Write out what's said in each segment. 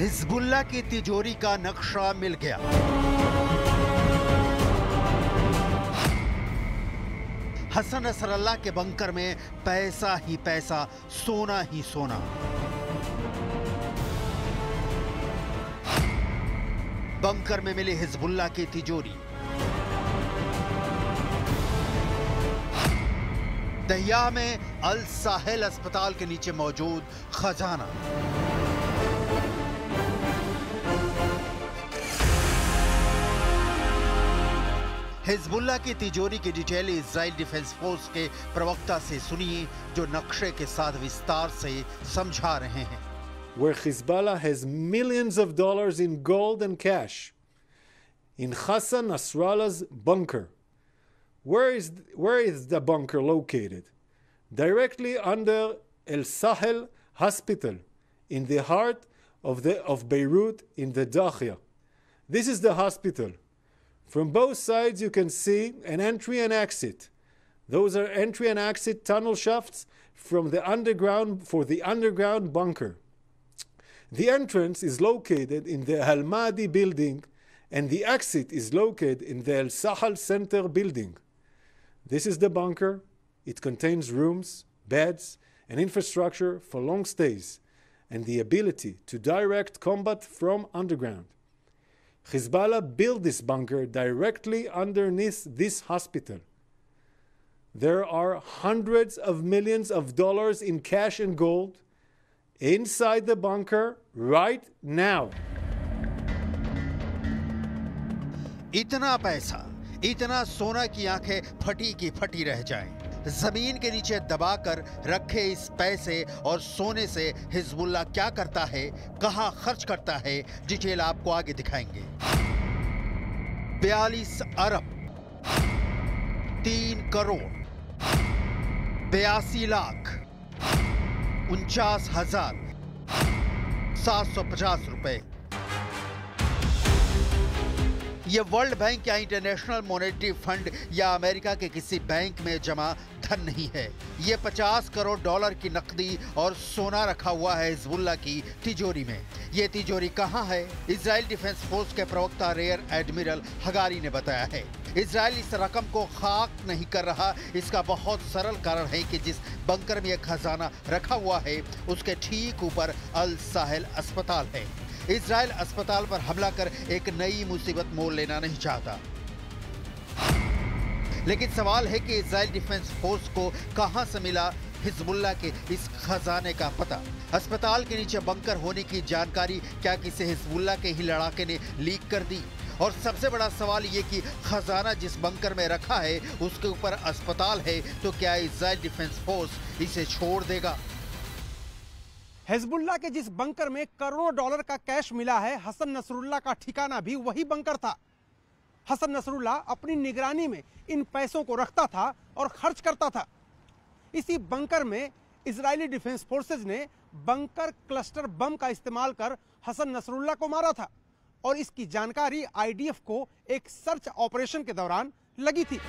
Hezbollah की तिजोरी का नक्शा मिल गया। हसन नसरल्लाह के बंकर में पैसा ही पैसा, सोना ही सोना। बंकर में मिली हिजबुल्लाह की तिजोरी। दहिया में अल साहिल अस्पताल के नीचे मौजूद खजाना। हिजबुल्लाह की तिजोरी की डिटेल इजराइल डिफेंस फोर्स के प्रवक्ता से सुनिए, जो नक्शे के साथ विस्तार से समझा रहे हैं। Where Hezbollah has millions of dollars in gold and cash in Hassan Nasrallah's bunker. Where is the bunker located? Directly under El Sahel Hospital, in the heart of Beirut, in the Dahia. This is the hospital. From both sides you can see an entry and exit. Those are entry and exit tunnel shafts from the underground for the underground bunker. The entrance is located in the Al Mahdi building and the exit is located in the El Sahel Center building. This is the bunker. It contains rooms, beds, and infrastructure for long stays and the ability to direct combat from underground. Hezbollah built this bunker directly underneath this hospital. There are hundreds of millions of dollars in cash and gold inside the bunker right now. इतना पैसा, इतना सोना की आंखें फटी की फटी रह जाएं। जमीन के नीचे दबाकर रखे इस पैसे और सोने से हिजबुल्लाह क्या करता है, कहां खर्च करता है, डिटेल आपको आगे दिखाएंगे। 42 अरब 3 करोड़ 82 लाख 49,750 रुपए। यह वर्ल्ड बैंक या इंटरनेशनल मॉनेटरी फंड या अमेरिका के किसी बैंक में जमा धन नहीं है। यह 50 करोड़ डॉलर की नकदी और सोना रखा हुआ है हिजबुल्लाह की तिजोरी में। यह तिजोरी कहां है? इजराइल डिफेंस फोर्स के प्रवक्ता रेयर एडमिरल हगारी ने बताया है। इजराइल इस रकम को खाक नहीं कर रहा। इसका बहुत सरल कारण है कि जिस बंकर में यह खजाना रखा हुआ है उसके ठीक ऊपर अल साहिल अस्पताल है। इजराइल अस्पताल पर हमला कर एक नई मुसीबत मोल लेना नहीं चाहता। लेकिन सवाल है कि इजराइल डिफेंस फोर्स को कहां से मिला हिजबुल्लाह के इस खजाने का पता? अस्पताल के नीचे बंकर होने की जानकारी क्या किसी हिजबुल्लाह के ही लड़ाके ने लीक कर दी? और सबसे बड़ा सवाल ये कि खजाना जिस बंकर में रखा है उसके ऊपर अस्पताल है, तो क्या इजराइल डिफेंस फोर्स इसे छोड़ देगा? हिजबुल्लाह के जिस बंकर में करोड़ों डॉलर का कैश मिला है, हसन नसरुल्लाह का ठिकाना भी वही बंकर था। हसन नसरुल्लाह अपनी निगरानी में इन पैसों को रखता था और खर्च करता था। इसी बंकर में इजरायली डिफेंस फोर्सेज ने बंकर क्लस्टर बम का इस्तेमाल कर हसन नसरुल्लाह को मारा था और इसकी जानकारी आईडीएफ को एक सर्च ऑपरेशन के दौरान लगी थी।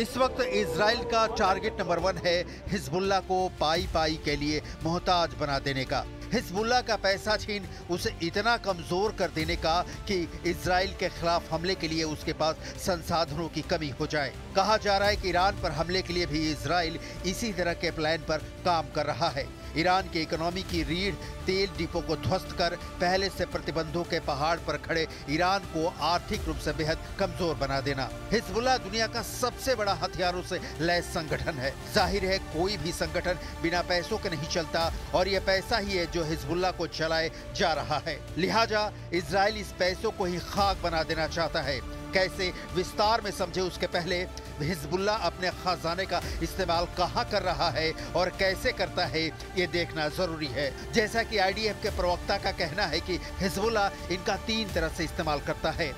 इस वक्त इजराइल का टारगेट नंबर 1 है हिजबुल्लाह को पाई पाई के लिए मोहताज बना देने का। हिजबुल्लाह का पैसा छीन उसे इतना कमजोर कर देने का कि इजराइल के खिलाफ हमले के लिए उसके पास संसाधनों की कमी हो जाए। कहा जा रहा है कि ईरान पर हमले के लिए भी इजराइल इसी तरह के प्लान पर काम कर रहा है। ईरान की इकोनॉमी की रीढ़ तेल डिपो को ध्वस्त कर पहले से प्रतिबंधों के पहाड़ पर खड़े ईरान को आर्थिक रूप से बेहद कमजोर बना देना। हिजबुल्लाह दुनिया का सबसे बड़ा हथियारों से लैस संगठन है। जाहिर है कोई भी संगठन बिना पैसों के नहीं चलता और यह पैसा ही है जो हिजबुल्लाह को चलाए जा रहा है। लिहाजा इजराइल इस पैसों को ही खाक बना देना चाहता है। कैसे, विस्तार में समझे उसके पहले हिजबुल्लाह अपने खजाने का इस्तेमाल कहां कर रहा है और कैसे करता है ये देखना जरूरी है। जैसा कि आईडीएफ के प्रवक्ता का कहना है कि हिजबुल्लाह इनका 3 तरह से इस्तेमाल करता है।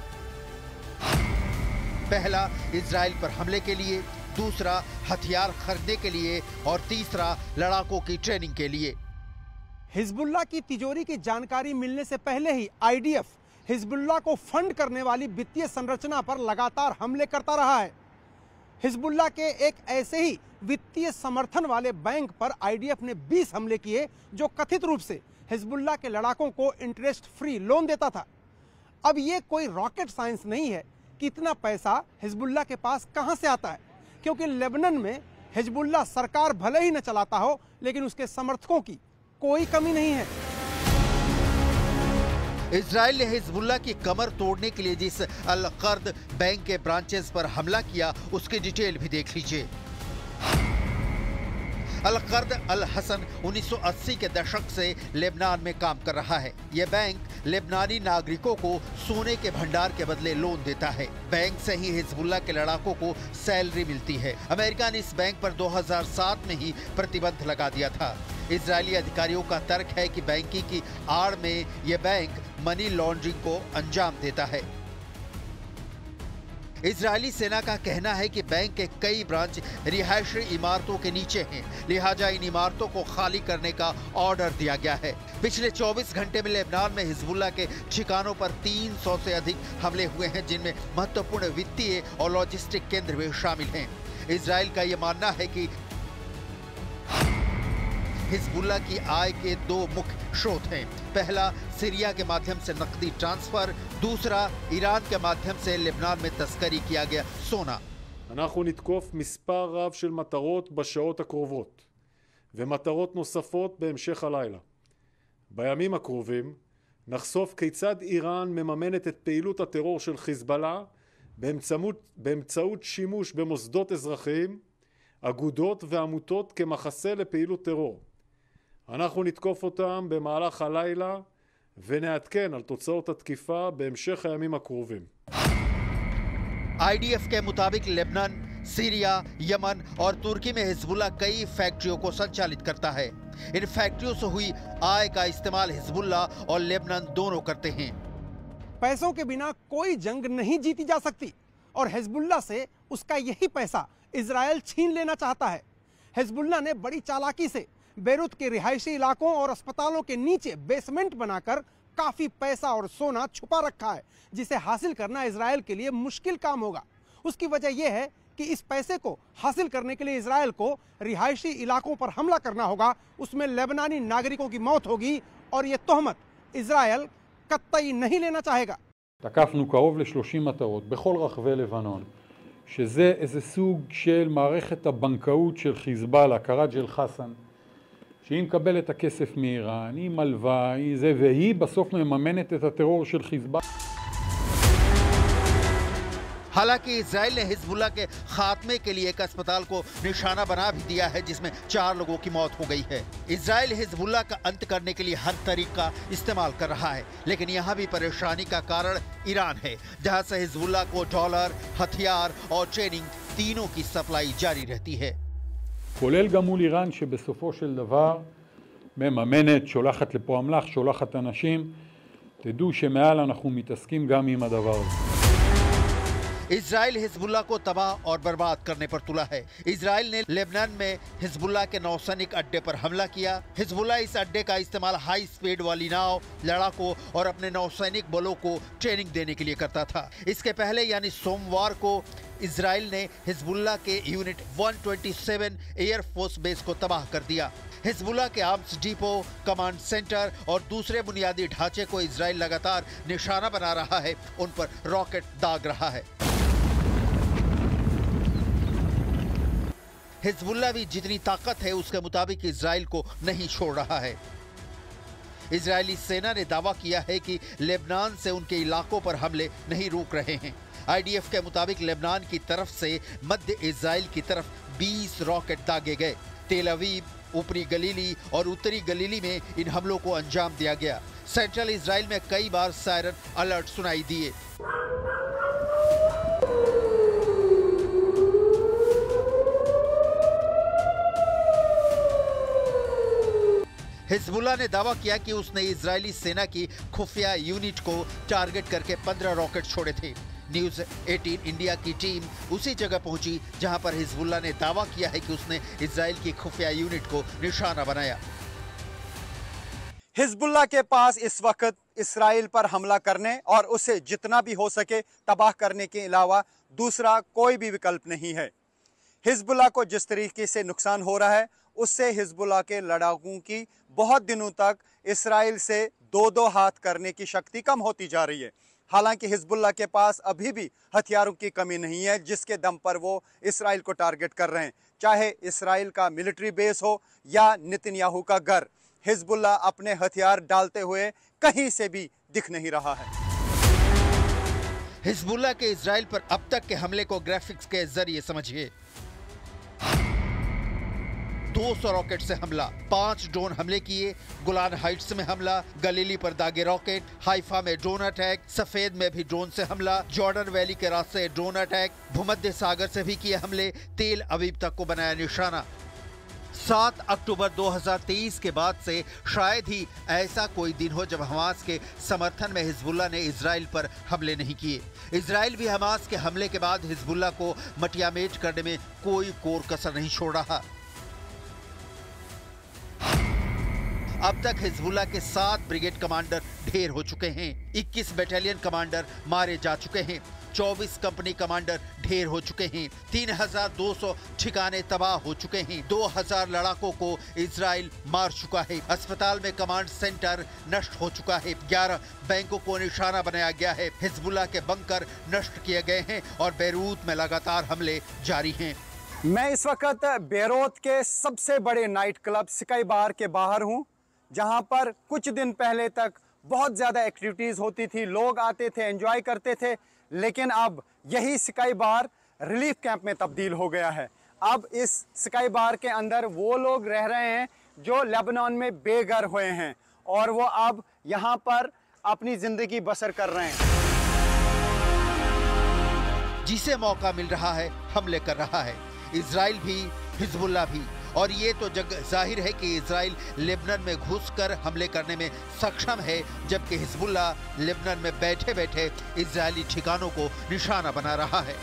पहला, इजराइल पर हमले के लिए, दूसरा हथियार खरीदने के लिए और तीसरा लड़ाकों की ट्रेनिंग के लिए। हिजबुल्लाह की तिजोरी की जानकारी मिलने से पहले ही आईडीएफ हिजबुल्लाह को फंड करने वाली वित्तीय संरचना पर लगातार हमले करता रहा है। हिजबुल्लाह के एक ऐसे ही वित्तीय समर्थन वाले बैंक पर आईडीएफ ने 20 हमले किए जो कथित रूप से हिजबुल्लाह के लड़ाकों को इंटरेस्ट फ्री लोन देता था। अब ये कोई रॉकेट साइंस नहीं है कि इतना पैसा हिजबुल्लाह के पास कहां से आता है, क्योंकि लेबनान में हिजबुल्लाह सरकार भले ही न चलाता हो लेकिन उसके समर्थकों की कोई कमी नहीं है। इजराइल ने हिजबुल्लाह की कमर तोड़ने के लिए जिस अल कर्द बैंक के ब्रांचेस पर हमला किया उसकी डिटेल भी देख लीजिए। अल कर्द अल हसन 1980 के दशक से लेबनान में काम कर रहा है। यह बैंक लेबनानी नागरिकों को सोने के भंडार के बदले लोन देता है। बैंक से ही हिजबुल्लाह के लड़ाकों को सैलरी मिलती है। अमेरिका ने इस बैंक पर 2007 में ही प्रतिबंध लगा दिया था। इजरायली अधिकारियों का तर्क है कि बैंकिंग की आड़ में यह बैंक मनी लॉन्ड्रिंग को अंजाम देता है। इजरायली सेना का कहना है कि बैंक के कई ब्रांच रिहायशी इमारतों के नीचे हैं, लिहाजा इन इमारतों को खाली करने का ऑर्डर दिया गया है। पिछले 24 घंटे में लेबनान में हिजबुल्लाह के ठिकानों पर 300 से अधिक हमले हुए हैं, जिनमें महत्वपूर्ण वित्तीय और लॉजिस्टिक केंद्र भी शामिल हैं। इजराइल का यह मानना है कि हिजबुल्लाह की आय के दो मुख्य स्रोत हैं। पहला सीरिया के माध्यम से नकदी ट्रांसफर, दूसरा ईरान के माध्यम से लेबनान में तस्करी किया गया सोना। אנחנו נתקוף מספר רב של מטרות בשעות הקרובות ומטרות נוספות בהמשך הלילה. בימים הקרובים נחשוף כיצד איראן מממנת את פעילות הטרור של חיזבאללה באמצעות שימוש במוסדות אזרחיים, אגודות ועמותות כמחסה לפעילות טרור. אנחנו נתקוף אותם במהלך הלילה ונעדכן על תוצאות התקיפה בהמשך הימים הקרובים. आईडीएफ के मुताबिक लेबनान, सीरिया, यमन और तुर्की में हिजबुल्लाह कई फैक्ट्रियों को संचालित करता है। इन फैक्ट्रियों से हुई आय का इस्तेमाल हिजबुल्लाह और लेबनान दोनों करते हैं। पैसों के बिना कोई जंग नहीं जीती जा सकती और हिजबुल्लाह से उसका यही पैसा इजराइल छीन लेना चाहता है। हिजबुल्लाह ने बड़ी चालाकी से बेरूत के रिहायशी इलाकों और अस्पतालों के नीचे बेसमेंट बनाकर काफी पैसा और सोना छुपा रखा है, जिसे हासिल करना इजराइल के लिए मुश्किल काम होगा। उसकी वजह यह है कि इस पैसे को हासिल करने के लिए इजराइल को रिहायशी इलाकों पर हमला करना होगा, उसमें लेबनानी नागरिकों की मौत होगी और यह तोहमत इजराइल कतई नहीं लेना चाहेगा। תקפנו קרוב ל-30 מטרות בכל רחבי לבנון, שזה איזה סוג של מערכת הבנקאות של חיזבאללה, קראג' אל חסן, שהיא מקבלת את הכסף מאיראן, היא מלווה, היא זה, והיא בסוף מממנת את הטרור של חיזבאללה. हालांकि इजराइल ने हिजबुल्लाह के खात्मे के लिए एक अस्पताल को निशाना बना भी दिया है, जिसमें 4 लोगों की मौत हो गई है। इजराइल हिजबुल्लाह का अंत करने के लिए हर तरीका इस्तेमाल कर रहा है, लेकिन यहाँ भी परेशानी का कारण ईरान है, जहाँ से हिजबुल्लाह को डॉलर, हथियार और ट्रेनिंग तीनों की सप्लाई जारी रहती है। כולל גם מול איראן שבסופו של דבר מממנת, שולחת לפה אמל"ח, שולחת אנשים. תדעו שמעל אנחנו מתעסקים גם עם הדבר הזה. इजराइल हिजबुल्लाह को तबाह और बर्बाद करने पर तुला है। इजराइल ने लेबनान में हिजबुल्लाह के नौसैनिक अड्डे पर हमला किया। हिजबुल्लाह इस अड्डे का इस्तेमाल हाई स्पीड वाली नाव, लड़ाकों और अपने नौसैनिक बलों को ट्रेनिंग देने के लिए करता था। इसके पहले यानी सोमवार को इजराइल ने हिजबुल्लाह के यूनिट 127 एयरफोर्स बेस को तबाह कर दिया। हिजबुल्लाह के आर्म्स डिपो, कमांड सेंटर और दूसरे बुनियादी ढांचे को इजराइल लगातार निशाना बना रहा है, उन पर रॉकेट दाग रहा है। हिजबुल्लाह भी जितनी ताकत है उसके मुताबिक इजराइल को नहीं छोड़ रहा है। इजरायली सेना ने दावा किया है कि लेबनान से उनके इलाकों पर हमले नहीं रुक रहे हैं। आईडीएफ के मुताबिक लेबनान की तरफ से मध्य इजराइल की तरफ 20 रॉकेट दागे गए। तेल अवीव, ऊपरी गलीली और उत्तरी गलीली में इन हमलों को अंजाम दिया गया। सेंट्रल इजराइल में कई बार सायरन अलर्ट सुनाई दिए। हिजबुल्लाह ने दावा किया कि उसने इजरायली सेना की खुफिया यूनिट को टारगेट करके 15 रॉकेट छोड़े थे। न्यूज़ 18 इंडिया की टीम उसी जगह पहुंची जहां पर हिजबुल्लाह ने दावा किया है कि उसने इजराइल की खुफिया यूनिट को निशाना बनाया। हिजबुल्लाह के पास इस वक्त इसराइल पर हमला करने और उसे जितना भी हो सके तबाह करने के अलावा दूसरा कोई भी विकल्प नहीं है। हिजबुल्लाह को जिस तरीके से नुकसान हो रहा है उससे हिजबुल्लाह के लड़ाकों की बहुत दिनों तक इसराइल से दो दो हाथ करने की शक्ति कम होती जा रही है। हालांकि हिजबुल्लाह के पास अभी भी हथियारों की कमी नहीं है जिसके दम पर वो इसराइल को टारगेट कर रहे हैं, चाहे इसराइल का मिलिट्री बेस हो या नेतन्याहू का घर। हिजबुल्लाह अपने हथियार डालते हुए कहीं से भी दिख नहीं रहा है। हिजबुल्लाह के इजराइल पर अब तक के हमले को ग्राफिक्स के जरिए समझिए। 200 रॉकेट से हमला, 5 ड्रोन हमले किए, गोलान हाइट्स में हमला, गलीली पर दागे रॉकेट, हाइफा में ड्रोन अटैक, सफेद में भी ड्रोन से हमला, जॉर्डन वैली के रास्ते ड्रोन अटैक, भूमध्य सागर से भी किए हमले, तेल अवीव तक को बनाया निशाना। 7 अक्टूबर 2023 के बाद से शायद ही ऐसा कोई दिन हो जब हमास के समर्थन में हिजबुल्लाह ने इजराइल पर हमले नहीं किए। इजराइल भी हमास के हमले के बाद हिजबुल्लाह को मटियामेट करने में कोई कोर कसर नहीं छोड़ रहा। अब तक हिजबुल्लाह के 7 ब्रिगेड कमांडर ढेर हो चुके हैं, 21 बटालियन कमांडर मारे जा चुके हैं, 24 कंपनी कमांडर ढेर हो चुके हैं, 3200 ठिकाने तबाह हो चुके हैं, 2000 लड़ाकों को इजराइल मार चुका है, अस्पताल में कमांड सेंटर नष्ट हो चुका है, 11 बैंकों को निशाना बनाया गया है, हिजबुल्लाह के बंकर नष्ट किए गए हैं और बेरूत में लगातार हमले जारी हैं। मैं इस वक्त बेरूत के सबसे बड़े नाइट क्लब स्काई बार के बाहर हूं, जहां पर कुछ दिन पहले तक बहुत ज़्यादा एक्टिविटीज़ होती थी, लोग आते थे, एंजॉय करते थे, लेकिन अब यही स्काई बार रिलीफ कैंप में तब्दील हो गया है। अब इस स्काई बार के अंदर वो लोग रह रहे हैं जो लेबनान में बेघर हुए हैं और वो अब यहाँ पर अपनी ज़िंदगी बसर कर रहे हैं। जिसे मौका मिल रहा है हमले कर रहा है, इजराइल भी हिजबुल्लाह भी, और ये तो जग जाहिर है कि इजराइल लेबनान में घुसकर हमले करने में सक्षम है, जबकि हिजबुल्लाह लेबनान में बैठे बैठे इजरायली ठिकानों को निशाना बना रहा है।